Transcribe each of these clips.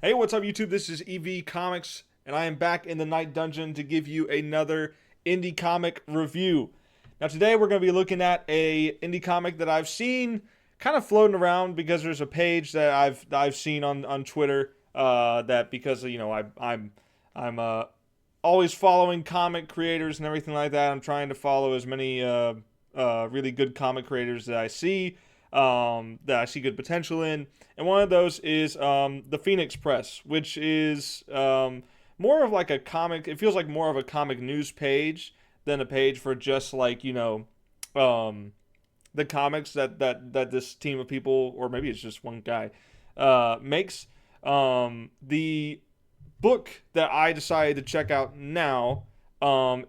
Hey, what's up, YouTube? This is EV Comics, and I am back in the Night Dungeon to give you another indie comic review. Now, today we're going to be looking at a indie comic that I've seen kind of floating around because there's a page that I've seen on Twitter that because I'm always following comic creators and everything like that. I'm trying to follow as many really good comic creators that I see good potential in. And one of those is the Phoenix Press, which is more of like a comic. It feels like more of a comic news page than a page for just like um, the comics that this team of people, or maybe it's just one guy, makes. The book that I decided to check out now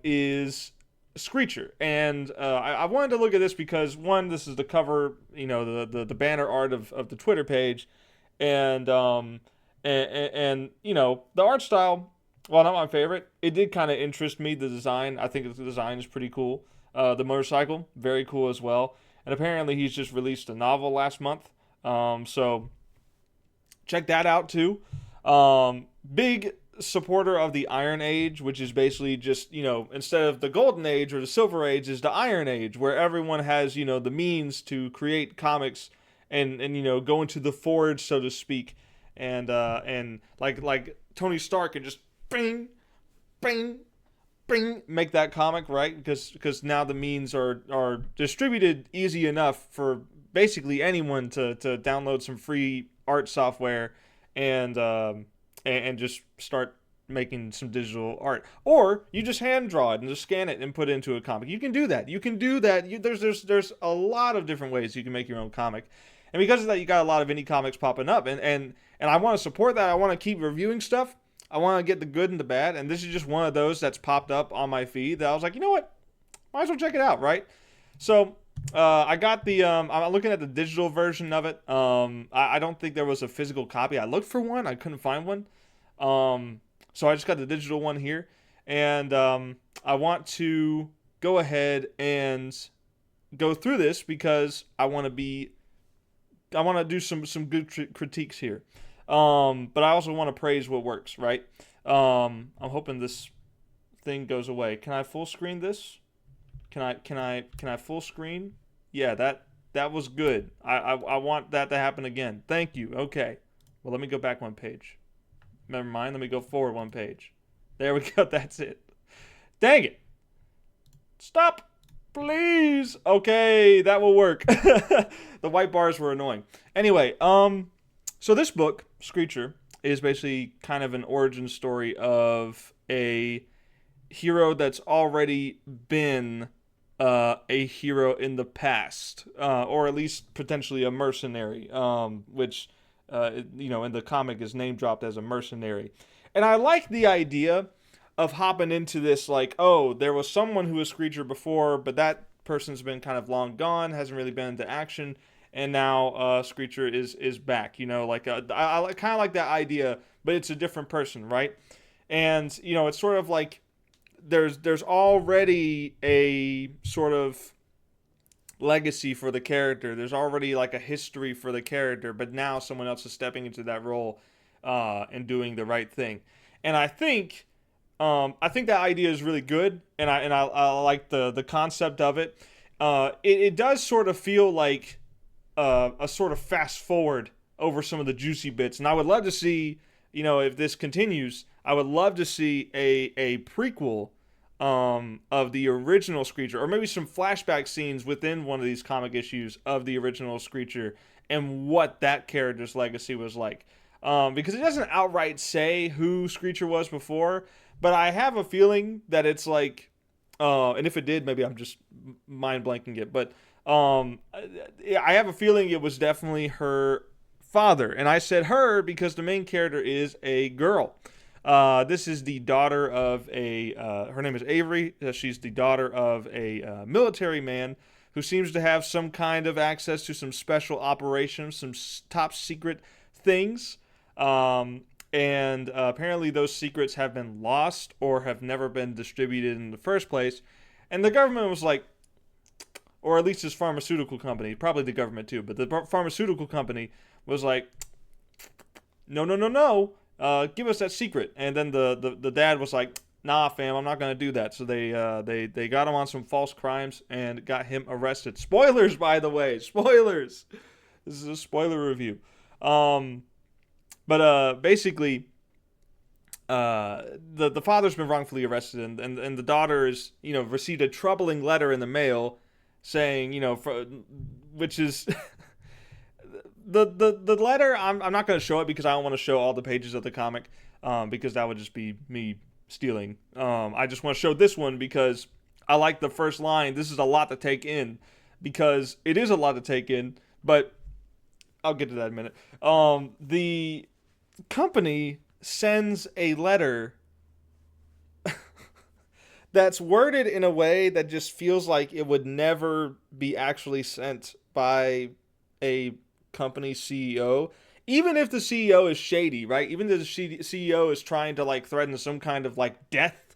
is Screecher, and I wanted to look at this because one, this is the cover, the banner art of the Twitter page, and the art style. Well, not my favorite. It did kind of interest me. The design, I think the design is pretty cool. The motorcycle, very cool as well. And apparently, he's just released a novel last month. So check that out too. Big supporter of the Iron Age, which is basically just, instead of the Golden Age or the Silver Age, is the Iron Age, where everyone has, the means to create comics and go into the forge, so to speak, and like Tony Stark and just bing, bing, bing, make that comic, right? Because now the means are distributed easy enough for basically anyone to download some free art software and and just start making some digital art, or you just hand draw it and just scan it and put it into a comic. You can do that. There's a lot of different ways you can make your own comic, and because of that, you got a lot of indie comics popping up, and I want to support that. I want to keep reviewing stuff. I want to get the good and the bad, and this is just one of those that's popped up on my feed that I was like, you know what, might as well check it out, right? So I got the I'm looking at the digital version of it. I don't think there was a physical copy. I looked for one, I couldn't find one. So I just got the digital one here, and I want to go ahead and go through this because I want to do some good critiques here. But I also want to praise what works, right? I'm hoping this thing goes away. Can I full screen this? Can I full screen? Yeah, that was good. I want that to happen again. Thank you. Okay. Well, let me go back one page. Never mind. Let me go forward one page. There we go. That's it. Dang it. Stop. Please. Okay, that will work. The white bars were annoying. Anyway, so this book, Screecher, is basically kind of an origin story of a hero that's already been a hero in the past, or at least potentially a mercenary, which, in the comic is name dropped as a mercenary. And I like the idea of hopping into this, like, oh, there was someone who was Screecher before, but that person's been kind of long gone, hasn't really been into action, and now Screecher is back. I kind of like that idea, but it's a different person, right? And it's sort of like there's already a sort of legacy for the character. There's already like a history for the character, but now someone else is stepping into that role and doing the right thing. And I think that idea is really good, and I like the concept of it. It does sort of feel like a sort of fast forward over some of the juicy bits, and I would love to see, if this continues, I would love to see a prequel of the original Screecher, or maybe some flashback scenes within one of these comic issues of the original Screecher and what that character's legacy was like. Because it doesn't outright say who Screecher was before, but I have a feeling that it's like, and if it did, maybe I'm just mind blanking it, but I have a feeling it was definitely her father. And I said her because the main character is a girl. This is the daughter of her name is Avery. She's the daughter of a military man who seems to have some kind of access to some special operations, some top secret things. And apparently those secrets have been lost or have never been distributed in the first place. And the government was like, or at least his pharmaceutical company, probably the government too, but the pharmaceutical company was like, no, no, no, no. give us that secret. And then the dad was like, nah, fam, I'm not gonna do that. So they got him on some false crimes and got him arrested. Spoilers, by the way, spoilers. This is a spoiler review. But basically, the father's been wrongfully arrested, and the daughter is, received a troubling letter in the mail saying, which is the letter. I'm not going to show it because I don't want to show all the pages of the comic, because that would just be me stealing. I just want to show this one because I like the first line. This is a lot to take in, because it is a lot to take in, but I'll get to that in a minute. The company sends a letter that's worded in a way that just feels like it would never be actually sent by a company CEO. Even if the CEO is shady, right? Even if the CEO is trying to like threaten some kind of like death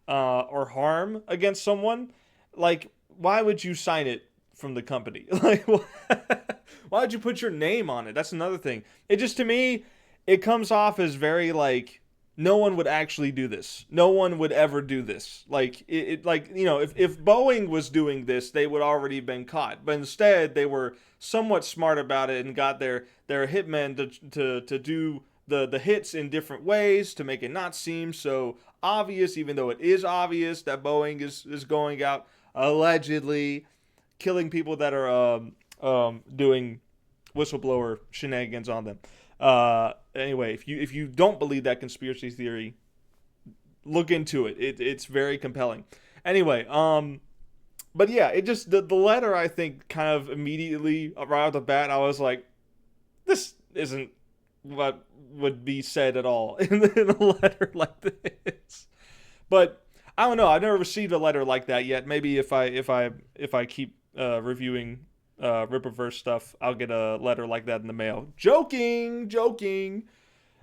or harm against someone, like, why would you sign it from the company? Like, why would you put your name on it? That's another thing. It just, to me, it comes off as very like, no one would actually do this. No one would ever do this. Like, like, if Boeing was doing this, they would already been caught. But instead, they were somewhat smart about it and got their hitmen to do the hits in different ways to make it not seem so obvious, even though it is obvious that Boeing is going out allegedly killing people that are doing whistleblower shenanigans on them. Anyway, if you don't believe that conspiracy theory, look into it. It's very compelling. Anyway, but yeah, it just the letter, I think, kind of immediately right off the bat, I was like, this isn't what would be said at all in a letter like this. But I don't know. I've never received a letter like that yet. Maybe if I keep reviewing Rippaverse stuff, I'll get a letter like that in the mail. Joking.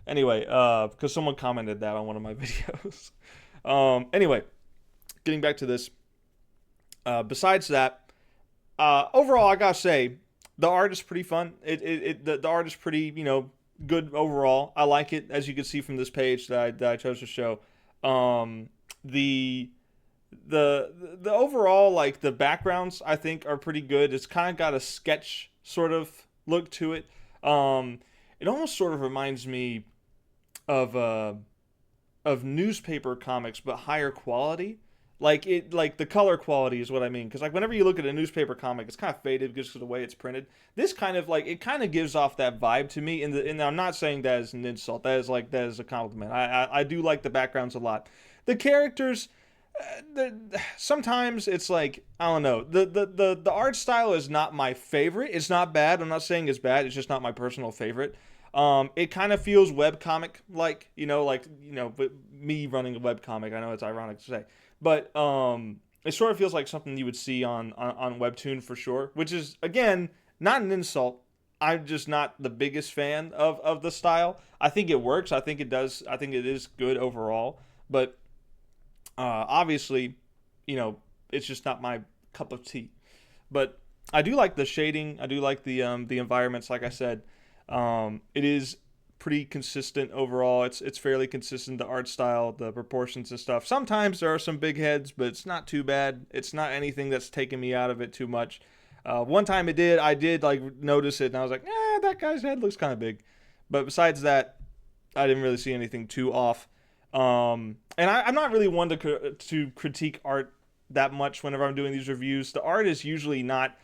Anyway, because someone commented that on one of my videos. Anyway, getting back to this. Besides that, overall, I gotta say, the art is pretty fun. The art is pretty, good overall. I like it, as you can see from this page that I chose to show. The overall, like, the backgrounds, I think, are pretty good. It's kind of got a sketch sort of look to it. It almost sort of reminds me of newspaper comics, but higher quality. Like the color quality is what I mean. Because like whenever you look at a newspaper comic, it's kind of faded because of the way it's printed. This kind of like, it kind of gives off that vibe to me. And I'm not saying that as an insult. That is a compliment. I do like the backgrounds a lot. The characters, sometimes it's like, I don't know. The art style is not my favorite. It's not bad. I'm not saying it's bad. It's just not my personal favorite. It kind of feels webcomic like, but me running a webcomic. I know it's ironic to say. But it sort of feels like something you would see on Webtoon for sure, which is, again, not an insult. I'm just not the biggest fan of the style. I think it works. I think it does. I think it is good overall. But obviously, it's just not my cup of tea. But I do like the shading. I do like the environments, like I said. It is pretty consistent overall. It's fairly consistent, the art style, the proportions and stuff. Sometimes there are some big heads, but it's not too bad. It's not anything that's taken me out of it too much. One time I did like notice it, and I was like, that guy's head looks kind of big. But besides that, I didn't really see anything too off. And I'm not really one to critique art that much whenever I'm doing these reviews. The art is usually not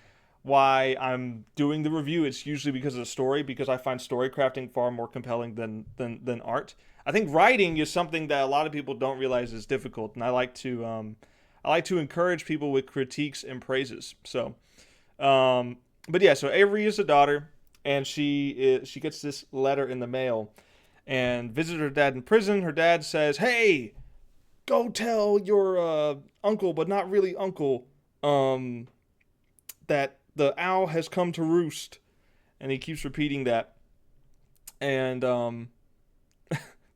why I'm doing the review. It's usually because of the story, because I find story crafting far more compelling than art. I think writing is something that a lot of people don't realize is difficult, and I like to encourage people with critiques and praises. So, but yeah, so Avery is a daughter, and she gets this letter in the mail, and visits her dad in prison. Her dad says, "Hey, go tell your uncle, but not really uncle, that the owl has come to roost." And he keeps repeating that. And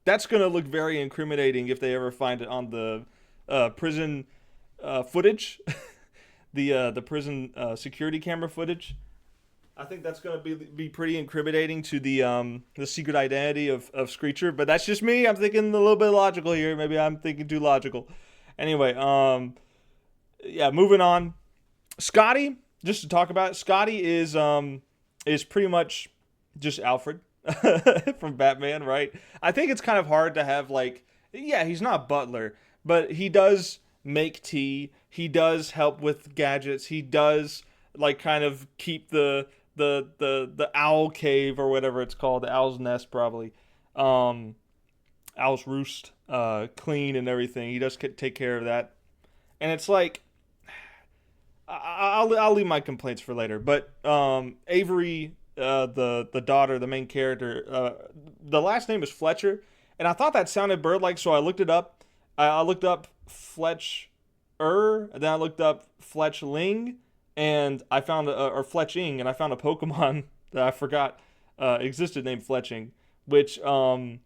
that's going to look very incriminating if they ever find it on the prison footage, the prison security camera footage. I think that's gonna be pretty incriminating to the secret identity of Screecher. But that's just me. I'm thinking a little bit logical here. Maybe I'm thinking too logical. Anyway, yeah, moving on. Scotty, just to talk about it, Scotty is pretty much just Alfred from Batman, right? I think it's kind of hard to have like, yeah, he's not Butler, but he does make tea. He does help with gadgets. He does like kind of keep the owl cave or whatever it's called, the owl's nest probably, um, owl's roost, clean and everything. He does take care of that, and it's like I'll leave my complaints for later. But Avery, the daughter, the main character, the last name is Fletcher, and I thought that sounded bird-like, so I looked it up. I looked up Fletch, and then I looked up Fletchling, and I found or Fletching, and I found a Pokemon that I forgot existed named Fletching, which the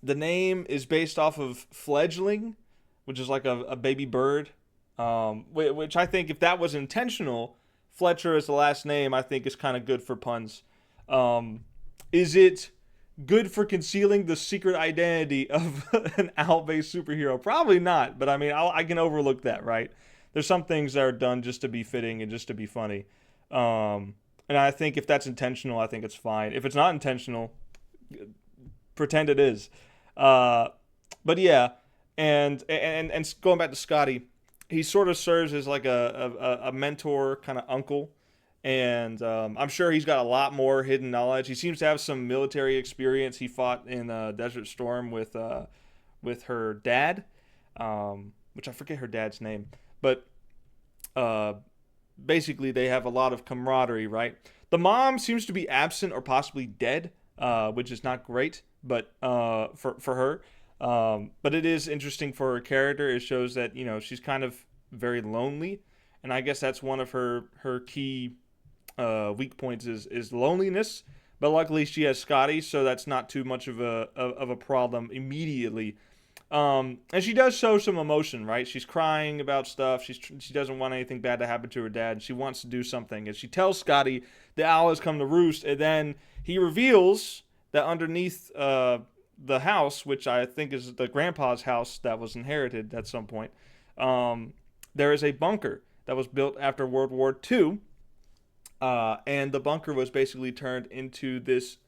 name is based off of fledgling, which is like a baby bird. Which I think if that was intentional, Fletcher as the last name, I think is kind of good for puns. Is it good for concealing the secret identity of an owl-based superhero? Probably not, but I mean, I can overlook that, right? There's some things that are done just to be fitting and just to be funny. And I think if that's intentional, I think it's fine. If it's not intentional, pretend it is. But yeah, and going back to Scotty, he sort of serves as like a mentor kind of uncle, and I'm sure he's got a lot more hidden knowledge. He seems to have some military experience. He fought in Desert Storm with her dad, which I forget her dad's name, but basically they have a lot of camaraderie, right? The mom seems to be absent or possibly dead, which is not great, but for her. But it is interesting for her character. It shows that she's kind of very lonely, and I guess that's one of her key weak points is loneliness. But luckily she has Scotty, so that's not too much of a problem immediately. And she does show some emotion, right? She's crying about stuff. She doesn't want anything bad to happen to her dad. And she wants to do something, and she tells Scotty the owl has come to roost, and then he reveals that underneath the house, which I think is the grandpa's house that was inherited at some point, there is a bunker that was built after World War II, and the bunker was basically turned into this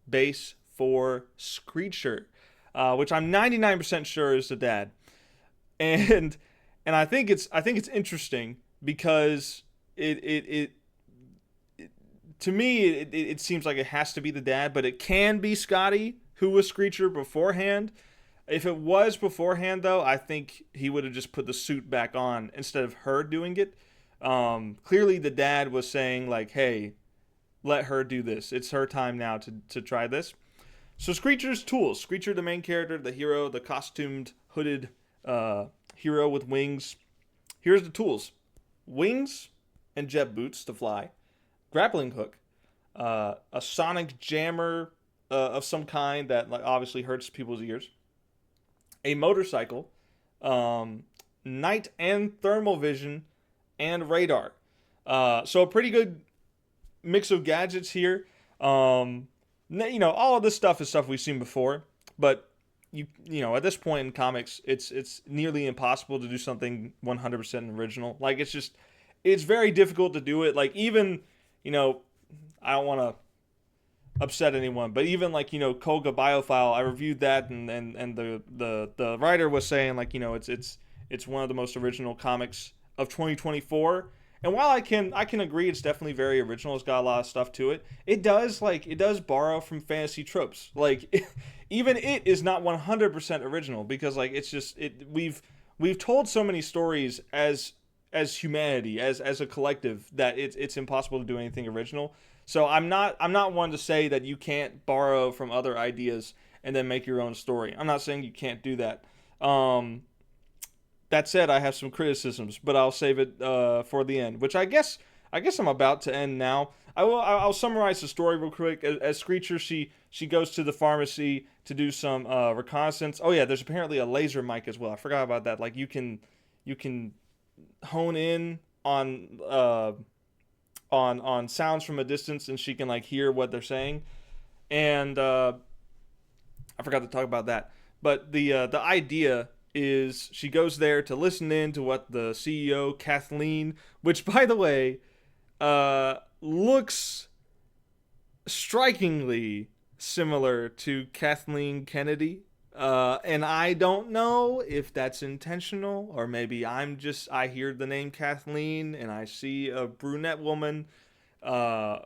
base for Screecher, which I'm 99% sure is the dad, and I think it's interesting because it to me it seems like it has to be the dad, but it can be Scotty who was Screecher beforehand. If it was beforehand, though, I think he would have just put the suit back on instead of her doing it. Clearly, the dad was saying, like, hey, let her do this. It's her time now to try this. So Screecher's tools. Screecher, the main character, the hero, the costumed, hooded hero with wings. Here's the tools. Wings and jet boots to fly. Grappling hook. A sonic jammer of some kind that like obviously hurts people's ears. A motorcycle, night and thermal vision, and radar. So a pretty good mix of gadgets here. All of this stuff is stuff we've seen before, but at this point in comics, it's nearly impossible to do something 100% original. Like it's very difficult to do it. Like even, I don't want to upset anyone, but even like Koga Biophile, I reviewed that, and the writer was saying like it's one of the most original comics of 2024. And while I can agree it's definitely very original, it's got a lot of stuff to it. It does borrow from fantasy tropes. Like even it is not 100% original because like we've told so many stories as humanity, as a collective, that it's impossible to do anything original. So I'm not one to say that you can't borrow from other ideas and then make your own story. I'm not saying you can't do that. That said, I have some criticisms, but I'll save it for the end, which I guess I'm about to end now. I'll summarize the story real quick. As Screecher, she goes to the pharmacy to do some reconnaissance. Oh yeah, there's apparently a laser mic as well. I forgot about that. Like you can hone in on on sounds from a distance, and she can like hear what they're saying. And I forgot to talk about that. But the idea is she goes there to listen in to what the CEO Kathleen, which by the way, looks strikingly similar to Kathleen Kennedy. And I don't know if that's intentional, or maybe I hear the name Kathleen and I see a brunette woman, uh,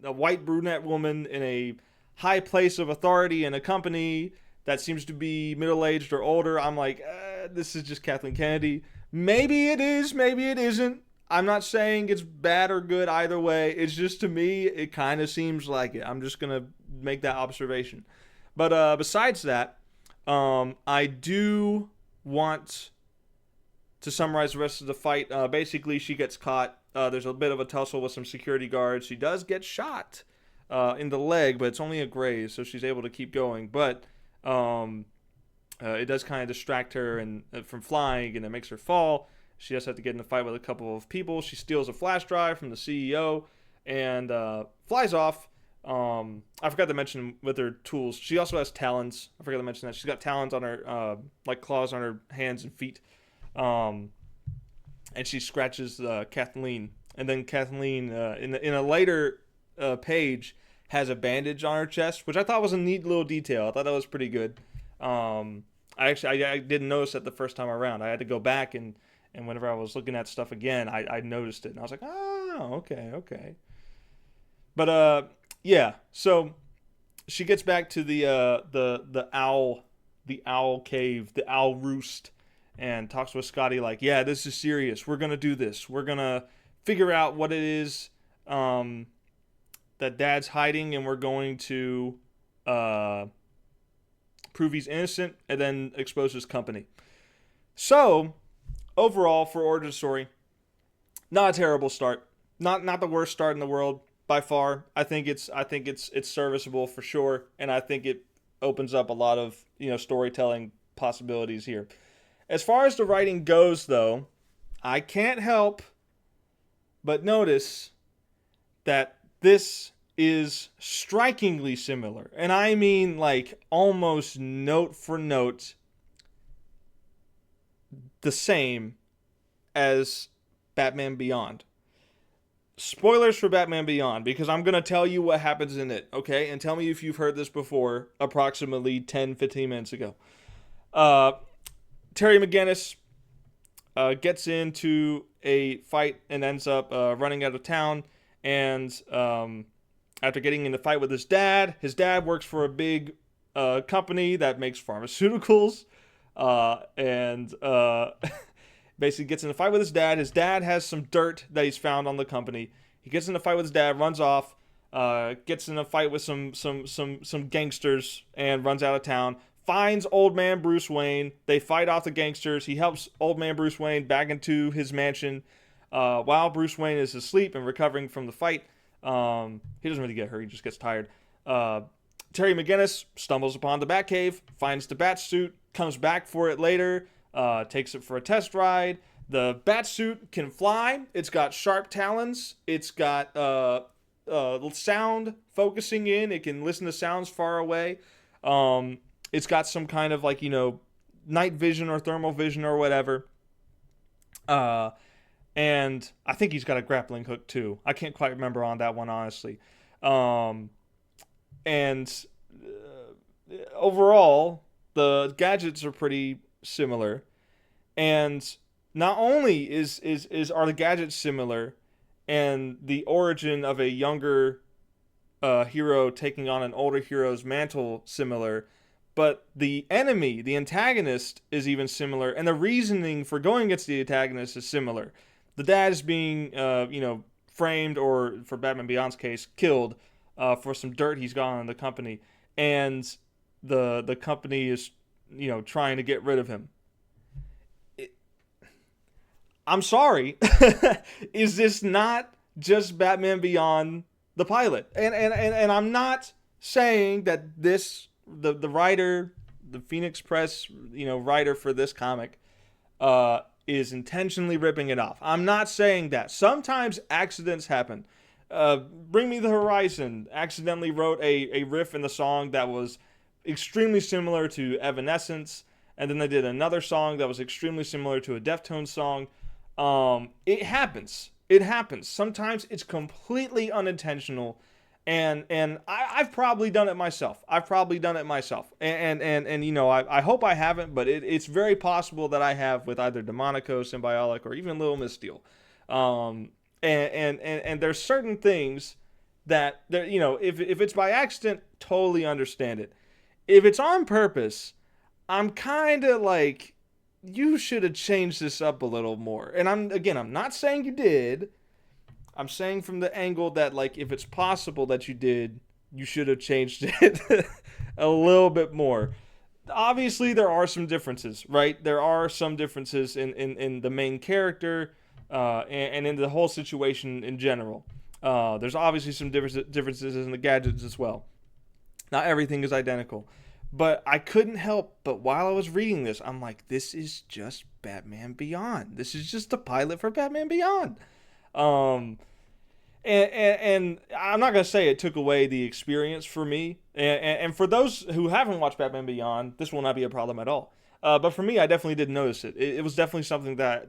a white brunette woman in a high place of authority in a company that seems to be middle aged or older. I'm like, this is just Kathleen Kennedy. Maybe it is, maybe it isn't. I'm not saying it's bad or good either way. It's just, to me, it kind of seems like it. I'm just going to make that observation. But besides that, I do want to summarize the rest of the fight. Basically, she gets caught. There's a bit of a tussle with some security guards. She does get shot in the leg, but it's only a graze, so she's able to keep going. But it does kind of distract her and from flying, and it makes her fall. She does have to get in a fight with a couple of people. She steals a flash drive from the CEO and flies off. I forgot to mention with her tools, she also has talons. I forgot to mention that she's got talons on her, like claws on her hands and feet. And she scratches Kathleen, and then Kathleen in a later page has a bandage on her chest, which I thought was a neat little detail. I thought that was pretty good. I didn't notice that the first time around. I had to go back and whenever I was looking at stuff again, I noticed it, and I was like, oh, okay. But yeah. So she gets back to the owl cave, the owl roost, and talks with Scotty like, yeah, this is serious. We're gonna do this. We're gonna figure out what it is that Dad's hiding, and we're going to prove he's innocent, and then expose his company. So overall, for origin story, not a terrible start. Not the worst start in the world by far. I think it's serviceable for sure, and I think it opens up a lot of storytelling possibilities here. As far as the writing goes, though, I can't help but notice that this is strikingly similar, and I mean like almost note for note the same as Batman Beyond. Spoilers for Batman Beyond, because I'm going to tell you what happens in it, okay? And tell me if you've heard this before, approximately 10-15 minutes ago. Terry McGinnis gets into a fight and ends up running out of town. And after getting in a fight with his dad works for a big company that makes pharmaceuticals. And basically gets in a fight with his dad. His dad has some dirt that he's found on the company. He gets in a fight with his dad, runs off, gets in a fight with some gangsters, and runs out of town. Finds old man Bruce Wayne. They fight off the gangsters. He helps old man Bruce Wayne back into his mansion while Bruce Wayne is asleep and recovering from the fight. He doesn't really get hurt. He just gets tired. Terry McGinnis stumbles upon the Batcave, finds the Batsuit, comes back for it later, takes it for a test ride. The Batsuit can fly. It's got sharp talons. It's got sound focusing in. It can listen to sounds far away. It's got some kind of like, night vision or thermal vision or whatever. And I think he's got a grappling hook too. I can't quite remember on that one, honestly. And overall, the gadgets are pretty similar. And not only are the gadgets similar and the origin of a younger hero taking on an older hero's mantle similar, but the enemy, the antagonist, is even similar, and the reasoning for going against the antagonist is similar. The dad is being, framed, or for Batman Beyond's case, killed for some dirt he's got on the company, and the company is, trying to get rid of him. I'm sorry, is this not just Batman Beyond the pilot? And I'm not saying that this the writer, the Phoenix Press, writer for this comic, is intentionally ripping it off. I'm not saying that. Sometimes accidents happen. Bring Me the Horizon accidentally wrote a riff in the song that was extremely similar to Evanescence, and then they did another song that was extremely similar to a Deftones song. It happens. It happens. Sometimes it's completely unintentional, and I've probably done it myself. And you know, I hope I haven't, but it's very possible that I have with either Demonico, Symbiotic, or even Little Miss Steele. And there's certain things that there, you know, if it's by accident, totally understand it. If it's on purpose, I'm kind of like, you should have changed this up a little more. And I'm not saying you did. I'm saying from the angle that, like, if it's possible that you did, you should have changed it a little bit more. Obviously, there are some differences, right? There are some differences in the main character and in the whole situation in general. There's obviously some differences in the gadgets as well. Not everything is identical. But I couldn't help but while I was reading this, I'm like, this is just Batman Beyond. This is just the pilot for Batman Beyond. And I'm not going to say it took away the experience for me. And for those who haven't watched Batman Beyond, this will not be a problem at all. But for me, I definitely did notice it. It was definitely something that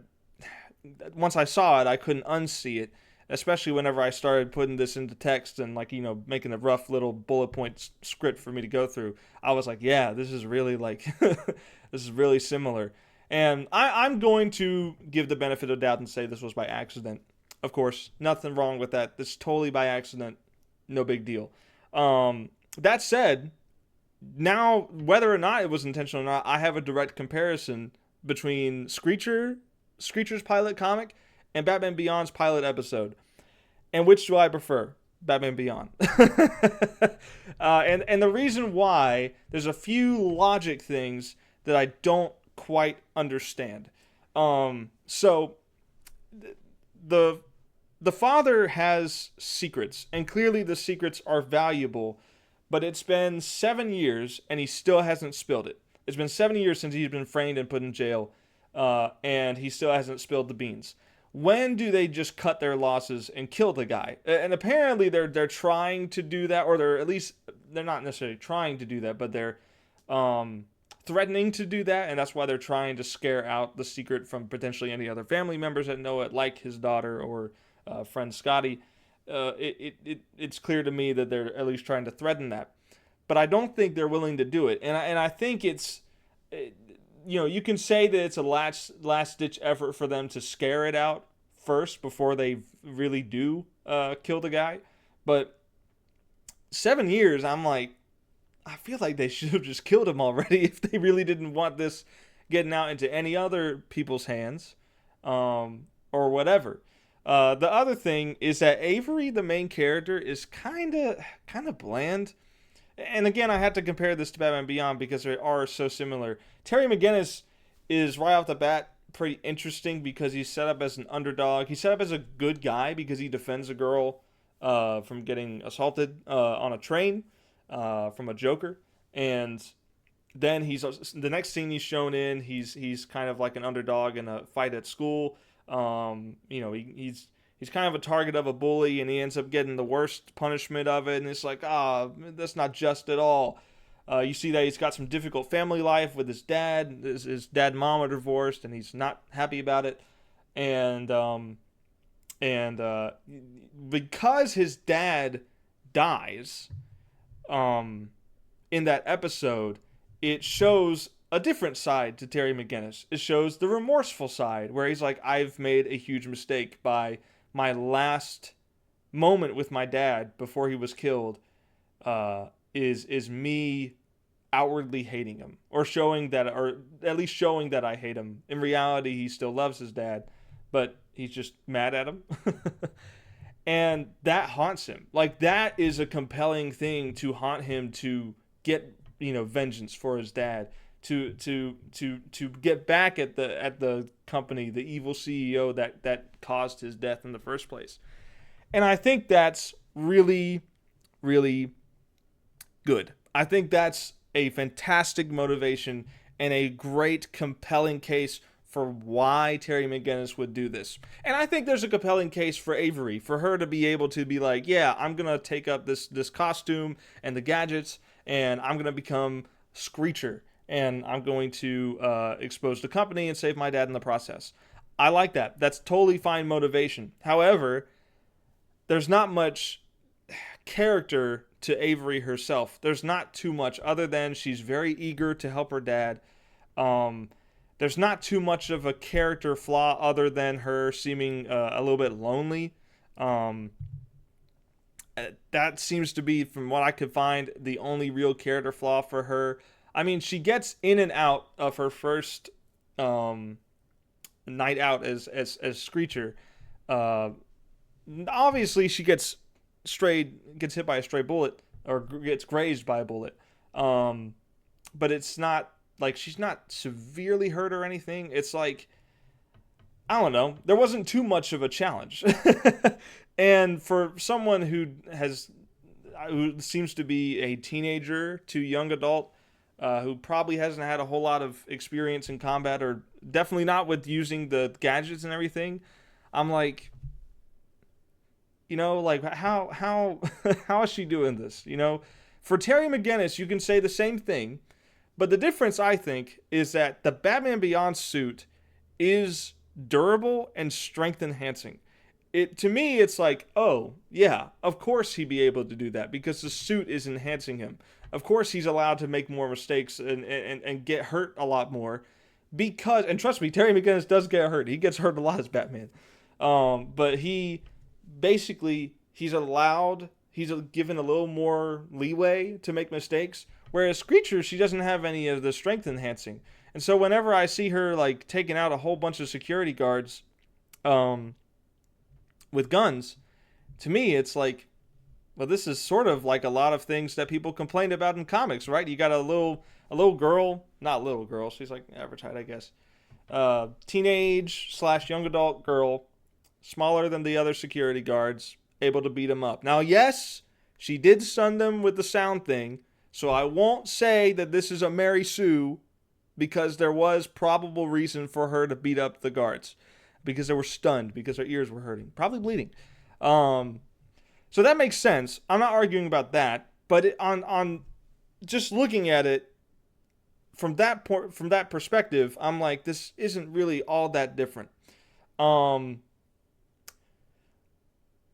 once I saw it, I couldn't unsee it. Especially whenever I started putting this into text and, like, you know, making a rough little bullet point script for me to go through. I was like, yeah, this is really like, this is really similar. And I'm going to give the benefit of doubt and say this was by accident. Of course, nothing wrong with that. This is totally by accident. No big deal. That said, now, whether or not it was intentional or not, I have a direct comparison between Screecher's pilot comic and Batman Beyond's pilot episode. And which do I prefer? Batman Beyond. And the reason why, there's a few logic things that I don't quite understand. So the father has secrets, and clearly the secrets are valuable, but it's been 7 years and he still hasn't spilled it. It's been 7 years since he's been framed and put in jail, and he still hasn't spilled the beans. When do they just cut their losses and kill the guy? And apparently they're trying to do that, or they're not necessarily trying to do that, but they're threatening to do that, and that's why they're trying to scare out the secret from potentially any other family members that know it, like his daughter or friend Scotty. It's clear to me that they're at least trying to threaten that, but I don't think they're willing to do it, and I think it's. You know, you can say that it's a last-ditch effort for them to scare it out first before they really do kill the guy. But 7 years, I'm like, I feel like they should have just killed him already if they really didn't want this getting out into any other people's hands or whatever. The other thing is that Avery, the main character, is kind of bland. And again, I had to compare this to Batman Beyond because they are so similar. Terry McGinnis is right off the bat pretty interesting because he's set up as an underdog. He's set up as a good guy because he defends a girl from getting assaulted on a train from a Joker. And then the next scene he's shown in, he's kind of like an underdog in a fight at school. You know, he's kind of a target of a bully, and he ends up getting the worst punishment of it. And it's like, that's not just at all. You see that he's got some difficult family life with his dad. His dad and mom are divorced, and he's not happy about it. And because his dad dies in that episode, it shows a different side to Terry McGinnis. It shows the remorseful side, where he's like, I've made a huge mistake by my last moment with my dad before he was killed is me outwardly hating him, or at least showing that I hate him. In reality, he still loves his dad, but he's just mad at him. And that haunts him. Like, that is a compelling thing to haunt him, to get, you know, vengeance for his dad, to get back at the company, the evil CEO that caused his death in the first place. And I think that's really, really good. I think that's a fantastic motivation and a great, compelling case for why Terry McGinnis would do this. And I think there's a compelling case for Avery, for her to be able to be like, yeah, I'm going to take up this costume and the gadgets, and I'm going to become Screecher, and I'm going to expose the company and save my dad in the process. I like that. That's totally fine motivation. However, there's not much character to Avery herself. There's not too much other than she's very eager to help her dad. Um, there's not too much of a character flaw other than her seeming a little bit lonely. Um, that seems to be, from what I could find, the only real character flaw for her. I mean, she gets in and out of her first night out as Screecher. Uh, Obviously, she gets hit by a stray bullet, or gets grazed by a bullet. But it's not like she's not severely hurt or anything. It's like, I don't know. There wasn't too much of a challenge. And for someone who seems to be a teenager to young adult, who probably hasn't had a whole lot of experience in combat, or definitely not with using the gadgets and everything, I'm like, like how how is she doing this? For Terry McGinnis, you can say the same thing, but the difference, I think, is that the Batman Beyond suit is durable and strength enhancing. To me, it's like, oh yeah, of course he'd be able to do that because the suit is enhancing him. Of course he's allowed to make more mistakes and get hurt a lot more, and trust me, Terry McGinnis does get hurt. He gets hurt a lot as Batman, but he's given a little more leeway to make mistakes. Whereas Screecher, she doesn't have any of the strength enhancing. And so whenever I see her like taking out a whole bunch of security guards with guns, to me it's like, well, this is sort of like a lot of things that people complained about in comics, right? You got a little girl, not little girl, she's like average height, I guess. Teenage / young adult girl, smaller than the other security guards, able to beat them up. Now, yes, she did stun them with the sound thing, so I won't say that this is a Mary Sue, because there was probable reason for her to beat up the guards, because they were stunned, because their ears were hurting, probably bleeding. So that makes sense. I'm not arguing about that, but on just looking at it from that perspective, I'm like, this isn't really all that different.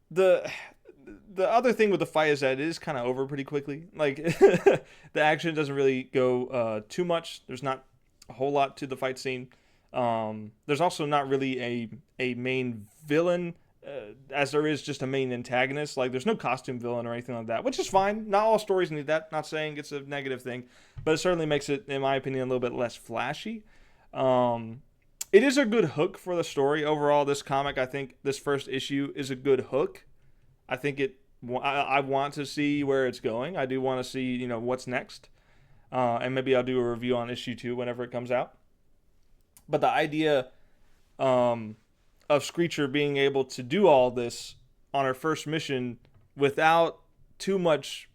The other thing with the fight is that it is kind of over pretty quickly. Like, the action doesn't really go too much. There's not a whole lot to the fight scene. There's also not really a main villain, as there is just a main antagonist. Like, there's no costume villain or anything like that, which is fine. Not all stories need that. Not saying it's a negative thing, but it certainly makes it, in my opinion, a little bit less flashy. It is a good hook for the story. Overall, this comic, I think this first issue is a good hook. I think I want to see where it's going. I do want to see, what's next. And maybe I'll do a review on issue 2 whenever it comes out. But the idea of Screecher being able to do all this on her first mission without too much,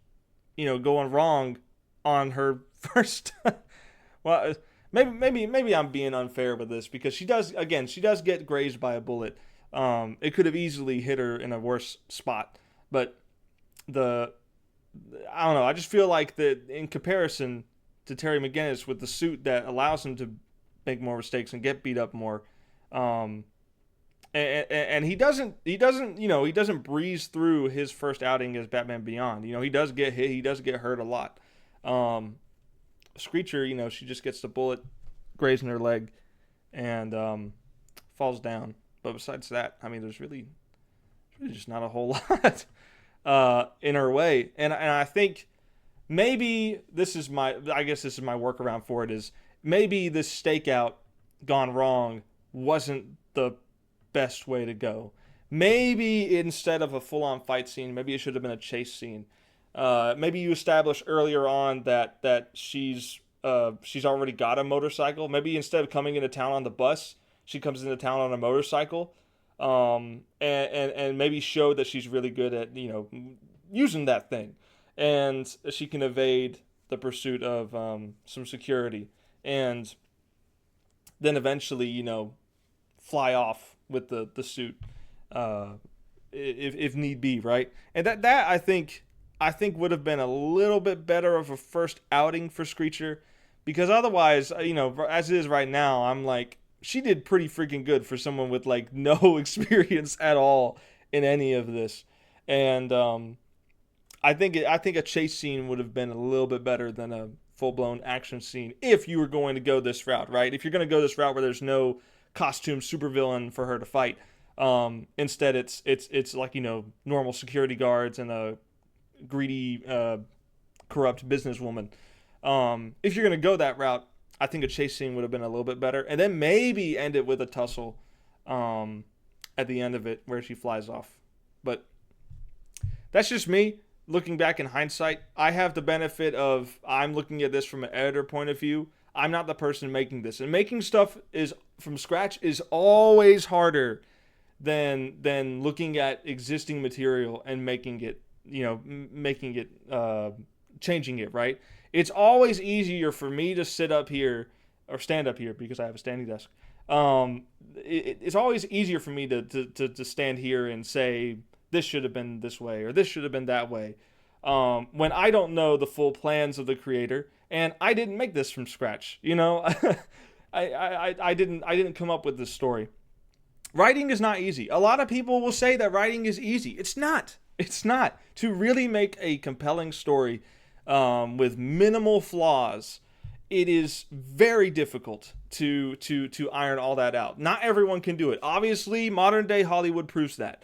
going wrong on her first... well, maybe I'm being unfair with this, because she does get grazed by a bullet. It could have easily hit her in a worse spot, but I don't know. I just feel like that in comparison to Terry McGinnis, with the suit that allows him to make more mistakes and get beat up more, and he doesn't breeze through his first outing as Batman Beyond. He does get hit, he does get hurt a lot. Screecher, she just gets the bullet grazing her leg and falls down. But besides that, I mean, there's really just not a whole lot in her way. And I think maybe this is my workaround for it, is maybe this stakeout gone wrong wasn't the best way to go. Maybe instead of a full-on fight scene, maybe it should have been a chase scene. Maybe you establish earlier on that she's already got a motorcycle. Maybe instead of coming into town on the bus, she comes into town on a motorcycle, and maybe show that she's really good at using that thing, and she can evade the pursuit of some security. And then eventually, fly off with the suit, if need be, right? And that I think would have been a little bit better of a first outing for Screecher, because otherwise, as it is right now, I'm like, she did pretty freaking good for someone with like no experience at all in any of this. And I think a chase scene would have been a little bit better than a full blown action scene if you were going to go this route, right? If you're going to go this route where there's no costume supervillain for her to fight, instead it's like normal security guards and a greedy, corrupt businesswoman. If you're going to go that route, I think a chase scene would have been a little bit better, and then maybe end it with a tussle at the end of it where she flies off. But that's just me looking back in hindsight. I have the benefit of I'm looking at this from an editor point of view. I'm not the person making this, and making stuff is from scratch is always harder than looking at existing material and making it, changing it, right? It's always easier for me to sit up here or stand up here because I have a standing desk. It's always easier for me to stand here and say this should have been this way or this should have been that way, when I don't know the full plans of the creator and I didn't make this from scratch. I didn't come up with this story. Writing is not easy. A lot of people will say that writing is easy. It's not. It's not. To really make a compelling story with minimal flaws, it is very difficult to iron all that out. Not everyone can do it. Obviously, modern day Hollywood proves that.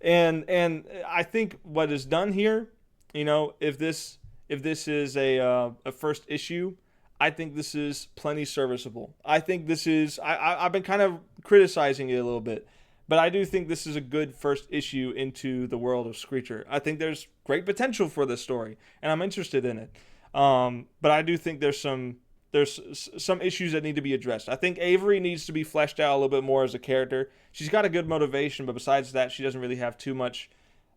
and I think what is done here, if this is a first issue, I think this is plenty serviceable. I think this is I've been kind of criticizing it a little bit, but I do think this is a good first issue into the world of Screecher. I think there's great potential for this story, and I'm interested in it. But I do think there's some issues that need to be addressed. I think Avery needs to be fleshed out a little bit more as a character. She's got a good motivation, but besides that, she doesn't really have too much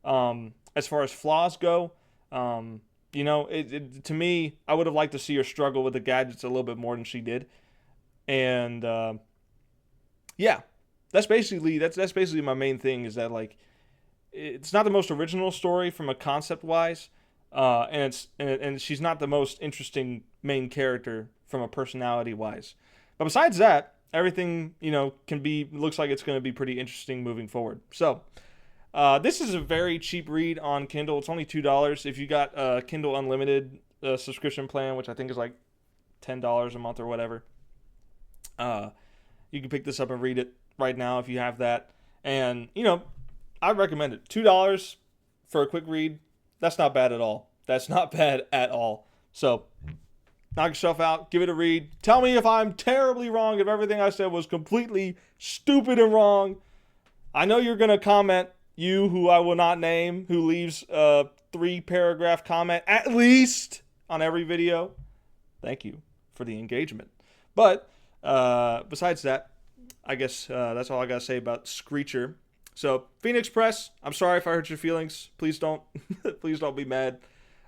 as far as flaws go. To me, I would have liked to see her struggle with the gadgets a little bit more than she did. And that's basically my main thing, is that like it's not the most original story from a concept wise, and she's not the most interesting main character from a personality wise. But besides that, everything looks like it's going to be pretty interesting moving forward. So this is a very cheap read on Kindle. It's only $2 if you got a Kindle Unlimited subscription plan, which I think is like $10 a month or whatever. You can pick this up and read it right now if you have that. And, I recommend it. $2 for a quick read. That's not bad at all. That's not bad at all. So, knock yourself out. Give it a read. Tell me if I'm terribly wrong, if everything I said was completely stupid and wrong. I know you're going to comment, you who I will not name, who leaves a 3-paragraph comment at least on every video. Thank you for the engagement. But besides that, I guess that's all I got to say about Screecher. So, Phoenix Press, I'm sorry if I hurt your feelings. Please don't please don't be mad.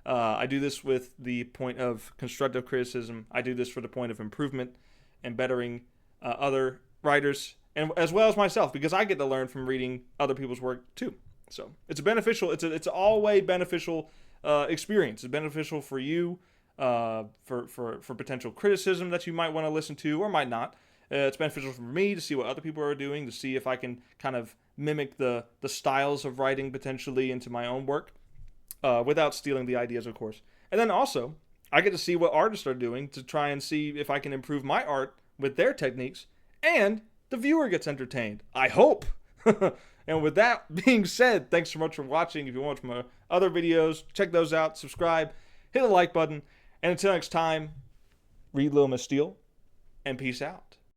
I do this with the point of constructive criticism. I do this for the point of improvement and bettering other writers, and as well as myself, because I get to learn from reading other people's work too. So it's it's an all-way beneficial experience. It's beneficial for you, for potential criticism that you might want to listen to or might not. It's beneficial for me to see what other people are doing, to see if I can kind of mimic the styles of writing potentially into my own work, without stealing the ideas, of course. And then also, I get to see what artists are doing to try and see if I can improve my art with their techniques, and the viewer gets entertained. I hope. And with that being said, thanks so much for watching. If you want my other videos, check those out, subscribe, hit the like button, and until next time, read Little Miss Steele, and peace out.